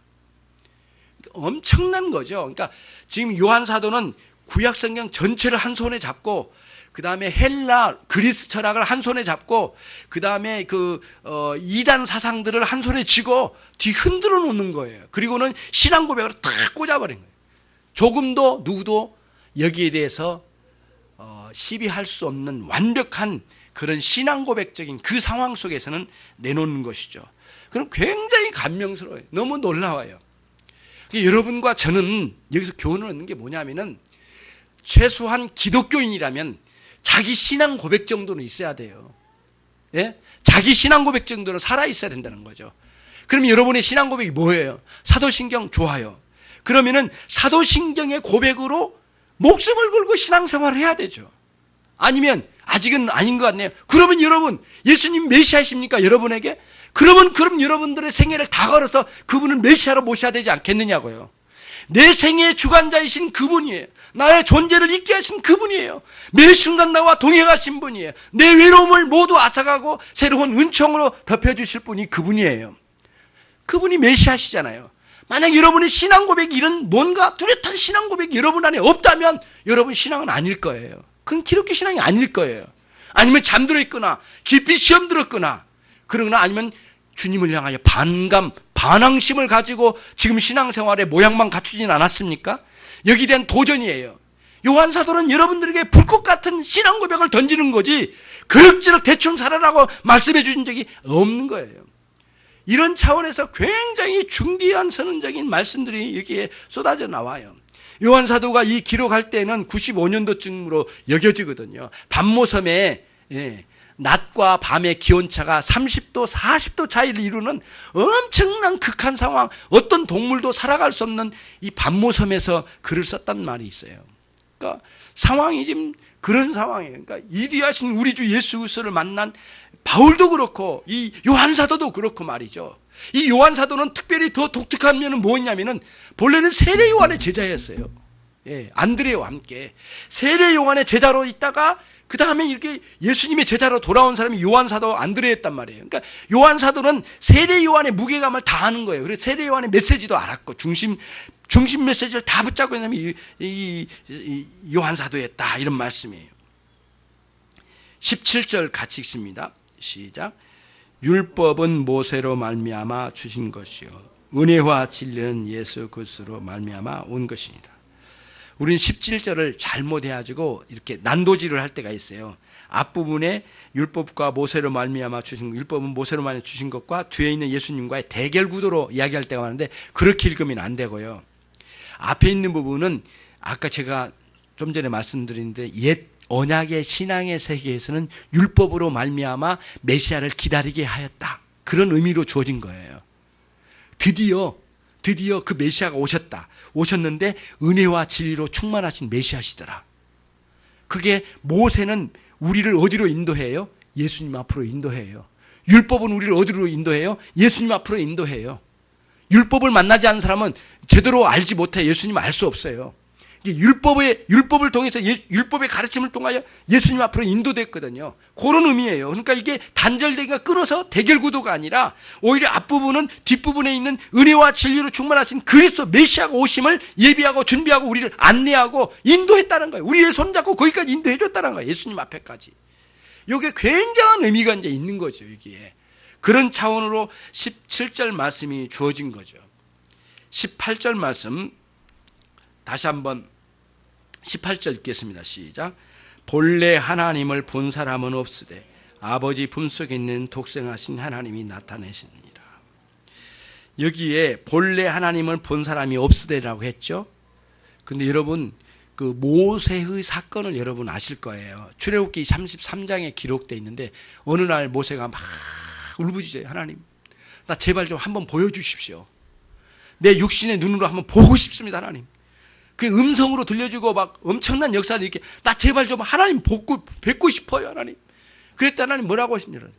엄청난 거죠. 그러니까 지금 요한 사도는 구약 성경 전체를 한 손에 잡고 그 다음에 헬라 그리스 철학을 한 손에 잡고 그 다음에 이단 사상들을 한 손에 쥐고 뒤 흔들어 놓는 거예요. 그리고는 신앙 고백으로 탁 꽂아버린 거예요. 조금도 누구도 여기에 대해서 시비할 수 없는 완벽한 그런 신앙 고백적인 그 상황 속에서는 내놓는 것이죠. 그럼 굉장히 감명스러워요. 너무 놀라워요. 여러분과 저는 여기서 교훈을 얻는 게 뭐냐면은 최소한 기독교인이라면 자기 신앙 고백 정도는 있어야 돼요. 예? 자기 신앙 고백 정도는 살아 있어야 된다는 거죠. 그럼 여러분의 신앙 고백이 뭐예요? 사도신경 좋아요. 그러면은 사도신경의 고백으로 목숨을 걸고 신앙생활을 해야 되죠. 아니면 아직은 아닌 것 같네요. 그러면 여러분 예수님 메시아이십니까? 여러분에게? 그럼 여러분들의 생애를 다 걸어서 그분을 메시아로 모셔야 되지 않겠느냐고요. 내 생애의 주관자이신 그분이에요. 나의 존재를 있게 하신 그분이에요. 매 순간 나와 동행하신 분이에요. 내 외로움을 모두 앗아가고 새로운 은총으로 덮여주실 분이 그분이에요. 그분이 메시아시잖아요. 만약 여러분의 신앙 고백이 이런 뭔가 뚜렷한 신앙 고백이 여러분 안에 없다면 여러분 신앙은 아닐 거예요. 그건 기독교 신앙이 아닐 거예요. 아니면 잠들어 있거나 깊이 시험 들었거나 그러거나 아니면 주님을 향하여 반항심을 가지고 지금 신앙생활의 모양만 갖추진 않았습니까? 여기에 대한 도전이에요. 요한 사도는 여러분들에게 불꽃 같은 신앙 고백을 던지는 거지 그럭저럭 대충 살아라고 말씀해 주신 적이 없는 거예요. 이런 차원에서 굉장히 중대한 선언적인 말씀들이 여기에 쏟아져 나와요. 요한 사도가 이 기록할 때는 95년도쯤으로 여겨지거든요. 반모섬에 낮과 밤의 기온차가 30도, 40도 차이를 이루는 엄청난 극한 상황, 어떤 동물도 살아갈 수 없는 이 반모섬에서 글을 썼단 말이 있어요. 그러니까 상황이 지금 그런 상황이에요. 그러니까 이리하신 우리 주 예수 그리스도를 만난 바울도 그렇고 이 요한 사도도 그렇고 말이죠. 이 요한 사도는 특별히 더 독특한 면은 뭐였냐면은 본래는 세례 요한의 제자였어요. 예, 안드레와 함께 세례 요한의 제자로 있다가 그 다음에 이렇게 예수님의 제자로 돌아온 사람이 요한 사도 안드레였단 말이에요. 그러니까 요한 사도는 세례 요한의 무게감을 다 아는 거예요. 그래서 세례 요한의 메시지도 알았고 중심 메시지를 다 붙잡고 있는 사람이 이 요한 사도였다 이런 말씀이에요. 17절 같이 읽습니다. 시작. 율법은 모세로 말미암아 주신 것이요 은혜와 진리는 예수 그리스도로 말미암아 온 것이니라. 우리는 17절을 잘못해가지고 이렇게 난도질을 할 때가 있어요. 앞부분에 율법과 모세로 말미암아 주신 율법은 모세로 말미암아 주신 것과 뒤에 있는 예수님과의 대결 구도로 이야기할 때가 많은데 그렇게 읽으면 안 되고요. 앞에 있는 부분은 아까 제가 좀 전에 말씀드렸는데 옛 언약의 신앙의 세계에서는 율법으로 말미암아 메시아를 기다리게 하였다. 그런 의미로 주어진 거예요. 드디어 그 메시아가 오셨는데 은혜와 진리로 충만하신 메시아시더라. 그게 모세는 우리를 어디로 인도해요? 예수님 앞으로 인도해요. 율법은 우리를 어디로 인도해요? 예수님 앞으로 인도해요. 율법을 만나지 않은 사람은 제대로 알지 못해 예수님을 알 수 없어요. 율법을 통해서 율법의 가르침을 통하여 예수님 앞으로 인도됐거든요. 그런 의미예요. 그러니까 이게 단절되기가 끊어서 대결 구도가 아니라 오히려 앞부분은 뒷부분에 있는 은혜와 진리로 충만하신 그리스도 메시아가 오심을 예비하고 준비하고 우리를 안내하고 인도했다는 거예요. 우리를 손잡고 거기까지 인도해 줬다는 거예요. 예수님 앞에까지. 이게 굉장한 의미가 이제 있는 거죠. 이게 그런 차원으로 17절 말씀이 주어진 거죠. 18절 말씀 다시 한번 18절 읽겠습니다. 시작. 본래 하나님을 본 사람은 없으되 아버지 품속에 있는 독생하신 하나님이 나타내시느니라. 여기에 본래 하나님을 본 사람이 없으되라고 했죠. 근데 여러분 그 모세의 사건을 여러분 아실 거예요. 출애굽기 33장에 기록되어 있는데 어느 날 모세가 막 울부짖어요. 하나님, 나 제발 좀 한번 보여주십시오. 내 육신의 눈으로 한번 보고 싶습니다. 하나님. 그 음성으로 들려주고 막 엄청난 역사를 이렇게 나 제발 좀 하나님 뵙고 싶어요. 하나님. 그랬더니 하나님 뭐라고 하시냐면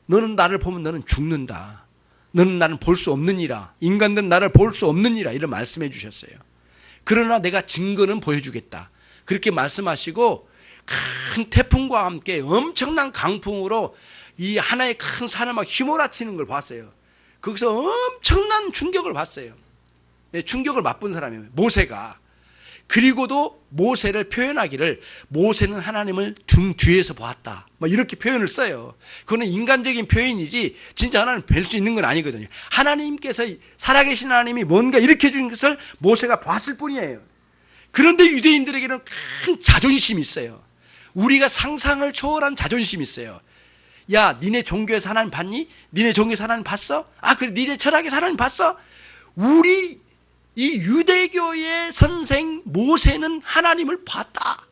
너는 나를 보면 너는 죽는다. 너는 나를 볼 수 없느니라. 인간들은 나를 볼 수 없느니라. 이런 말씀해 주셨어요. 그러나 내가 증거는 보여주겠다. 그렇게 말씀하시고 큰 태풍과 함께 엄청난 강풍으로 이 하나의 큰 산을 막 휘몰아치는 걸 봤어요. 거기서 엄청난 충격을 봤어요. 충격을 맛본 사람이에요. 모세가. 그리고도 모세를 표현하기를 모세는 하나님을 등 뒤에서 보았다. 뭐 이렇게 표현을 써요. 그거는 인간적인 표현이지 진짜 하나님 뵐 수 있는 건 아니거든요. 하나님께서 살아계신 하나님이 뭔가 일으켜 주는 것을 모세가 봤을 뿐이에요. 그런데 유대인들에게는 큰 자존심이 있어요. 우리가 상상을 초월한 자존심이 있어요. 야, 니네 종교에서 하나님 봤니? 니네 종교에서 하나님 봤어? 아, 그래, 니네 철학에서 하나님 봤어? 우리 이 유대교의 선생 모세는 하나님을 봤다.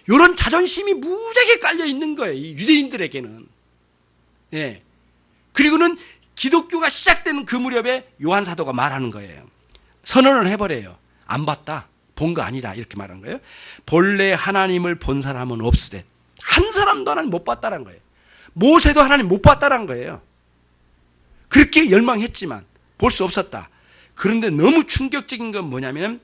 이런 자존심이 무지하게 깔려 있는 거예요. 이 유대인들에게는. 예. 그리고는 기독교가 시작되는 그 무렵에 요한 사도가 말하는 거예요. 선언을 해버려요. 안 봤다. 본 거 아니다. 이렇게 말한 거예요. 본래 하나님을 본 사람은 없으되 한 사람도 하나님 못 봤다는 거예요. 모세도 하나님 못 봤다는 거예요. 그렇게 열망했지만 볼 수 없었다. 그런데 너무 충격적인 건 뭐냐면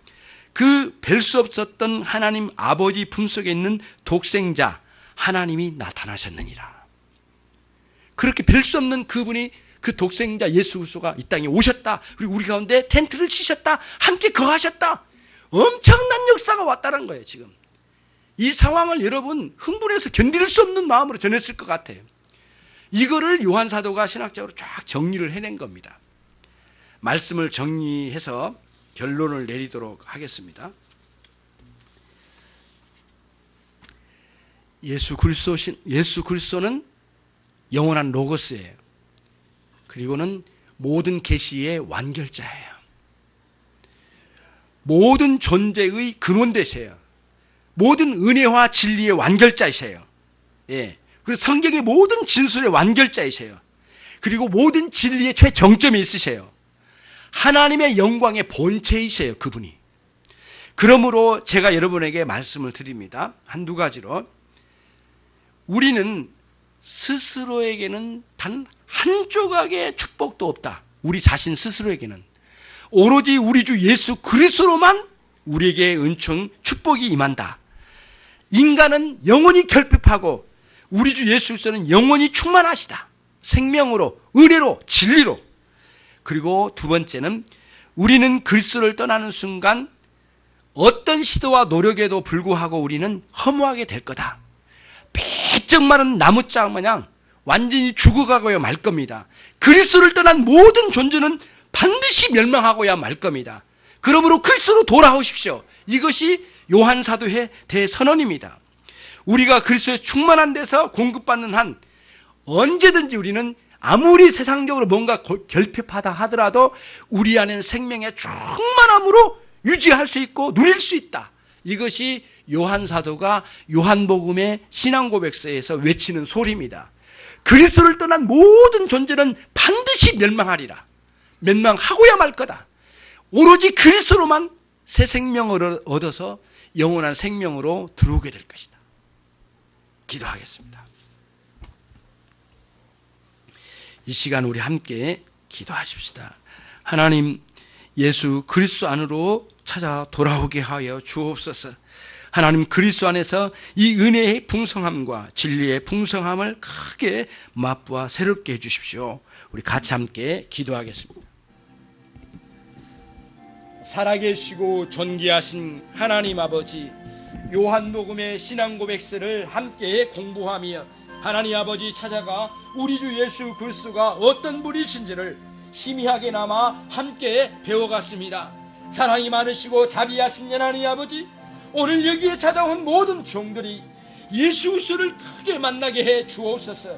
그 뵐 수 없었던 하나님 아버지 품속에 있는 독생자 하나님이 나타나셨느니라. 그렇게 뵐 수 없는 그분이 그 독생자 예수 그리스도가 이 땅에 오셨다. 그리고 우리 가운데 텐트를 치셨다. 함께 거하셨다. 엄청난 역사가 왔다는 거예요. 지금 이 상황을 여러분 흥분해서 견딜 수 없는 마음으로 전했을 것 같아요. 이거를 요한 사도가 신학적으로 쫙 정리를 해낸 겁니다. 말씀을 정리해서 결론을 내리도록 하겠습니다. 예수 그리스도는 영원한 로고스예요. 그리고는 모든 계시의 완결자예요. 모든 존재의 근원 되세요. 모든 은혜와 진리의 완결자이세요. 예. 그리고 성경의 모든 진술의 완결자이세요. 그리고 모든 진리의 최정점에 있으세요. 하나님의 영광의 본체이세요. 그분이. 그러므로 제가 여러분에게 말씀을 드립니다. 한두 가지로. 우리는 스스로에게는 단 한 조각의 축복도 없다. 우리 자신 스스로에게는. 오로지 우리 주 예수 그리스도로만 우리에게 은총, 축복이 임한다. 인간은 영원히 결핍하고 우리 주 예수 그리스도는 영원히 충만하시다. 생명으로, 은혜로, 진리로. 그리고 두 번째는 우리는 그리스도를 떠나는 순간 어떤 시도와 노력에도 불구하고 우리는 허무하게 될 거다. 빼쩍 마른 나무짝 마냥 완전히 죽어가고야 말 겁니다. 그리스도를 떠난 모든 존재는 반드시 멸망하고야 말 겁니다. 그러므로 그리스도로 돌아오십시오. 이것이 요한 사도의 대선언입니다. 우리가 그리스도의 충만한 데서 공급받는 한 언제든지 우리는 아무리 세상적으로 뭔가 결핍하다 하더라도 우리 안에는 생명의 충만함으로 유지할 수 있고 누릴 수 있다. 이것이 요한 사도가 요한복음의 신앙고백서에서 외치는 소리입니다. 그리스도를 떠난 모든 존재는 반드시 멸망하리라. 멸망하고야 말 거다. 오로지 그리스도로만 새 생명을 얻어서 영원한 생명으로 들어오게 될 것이다. 기도하겠습니다. 이 시간 우리 함께 기도하십시다. 하나님, 예수 그리스도 안으로 찾아 돌아오게 하여 주옵소서. 하나님, 그리스도 안에서 이 은혜의 풍성함과 진리의 풍성함을 크게 맛보아 새롭게 해주십시오. 우리 같이 함께 기도하겠습니다. 살아계시고 존귀하신 하나님 아버지, 요한복음의 신앙 고백서를 함께 공부하며 하나님 아버지 찾아가 우리 주 예수 그리스도가 어떤 분이신지를 희미하게나마 함께 배워갔습니다. 사랑이 많으시고 자비하신 하나님 아버지, 오늘 여기에 찾아온 모든 종들이 예수 그리스도를 크게 만나게 해 주옵소서.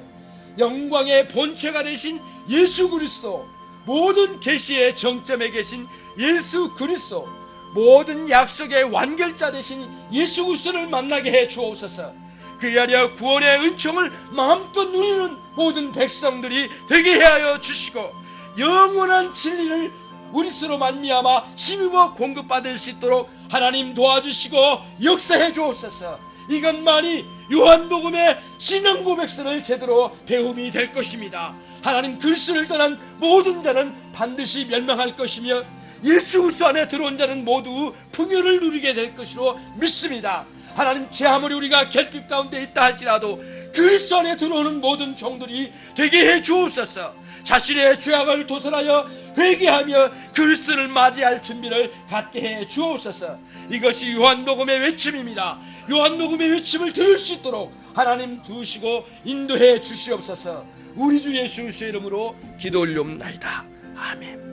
영광의 본체가 되신 예수 그리스도, 모든 계시의 정점에 계신 예수 그리스도, 모든 약속의 완결자 되신 예수 그리스도를 만나게 해 주옵소서. 그에 하여 구원의 은총을 마음껏 누리는 모든 백성들이 되게 하여 주시고, 영원한 진리를 그리스도로 말미암아 힘입어 공급받을 수 있도록 하나님 도와주시고 역사해 주옵소서. 이것만이 요한복음의 신앙 고백서를 제대로 배움이 될 것입니다. 하나님, 그리스도를 떠난 모든 자는 반드시 멸망할 것이며 예수 그리스도 안에 들어온 자는 모두 풍요를 누리게 될 것으로 믿습니다. 하나님, 제 아무리 우리가 결핍 가운데 있다 할지라도 그리스도 안에 들어오는 모든 종들이 되게 해 주옵소서. 자신의 죄악을 도설하여 회개하며 그리스도를 맞이할 준비를 갖게 해 주옵소서. 이것이 요한복음의 외침입니다. 요한복음의 외침을 들을 수 있도록 하나님 두시고 인도해 주시옵소서. 우리 주 예수 그리스도의 이름으로 기도 올려옵나이다. 아멘.